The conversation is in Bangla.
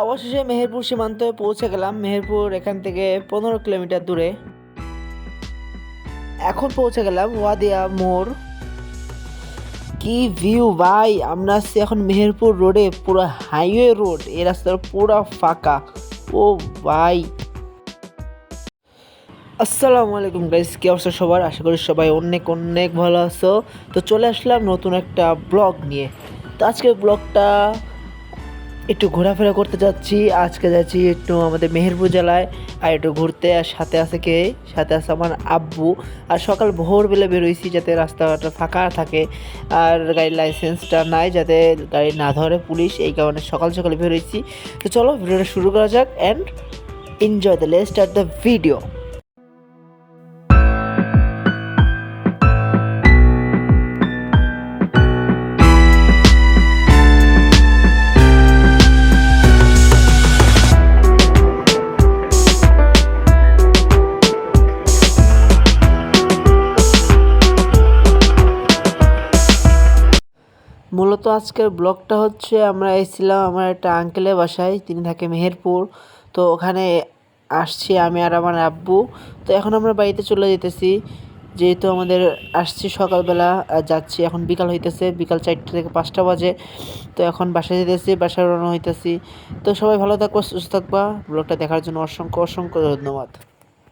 অবশেষে মেহেরপুর সীমান্তে পৌঁছে গেলাম। মেহেরপুর এখান থেকে 15 কিলোমিটার দূরে। এখন পৌঁছে গেলাম ওয়াদিয়া মোড়। কি ভিউ ভাই! আমরা আসছি এখন মেহেরপুর রোডে, পুরো হাইওয়ে রোড। এই রাস্তাটা পুরো ফাঁকা। ও ভাই, আসসালামু আলাইকুম গাইস, কি অবস্থা সবার? আশা করি সবাই অনেক অনেক ভালো আছো। তো চলে আসলাম নতুন একটা ব্লগ নিয়ে। তো আজকের ব্লগটা একটু ঘোরাফেরা করতে যাচ্ছি। আজকে যাচ্ছি একটু আমাদের মেহেরপুর জেলায়, আর একটু ঘুরতে। আর সাথে আছে কে? সাথে আছে আমার আব্বু। আর সকাল ভোরবেলা বেরোইছি যাতে রাস্তাটা ফাঁকা থাকে, আর গাড়ির লাইসেন্সটা নাই যাতে গাড়ি না ধরে পুলিশ, এই কারণে সকাল সকালে বেরোইছি। তো চলো ভিডিওটা শুরু করা যাক and enjoy the let's start the video. মূলত আজকের ব্লগটা হচ্ছে, আমরা এসেছিলাম আমার একটা আঙ্কেলের বাসায়, তিনি থাকে মেহেরপুর। তো ওখানে আসছি আমি আর আমার আব্বু। তো এখন আমরা বাড়িতে চলে যেতেছি, যেহেতু আমাদের আসছি সকালবেলা, যাচ্ছি এখন বিকাল হইতেছে, বিকাল 4টা থেকে 5টা বাজে। তো এখন বাসায় যেতেছি, বাসায় রওনা হইতেছি। তো সবাই ভালো থাকবা, সুস্থ থাকবা। ব্লগটা দেখার জন্য অসংখ্য অসংখ্য ধন্যবাদ।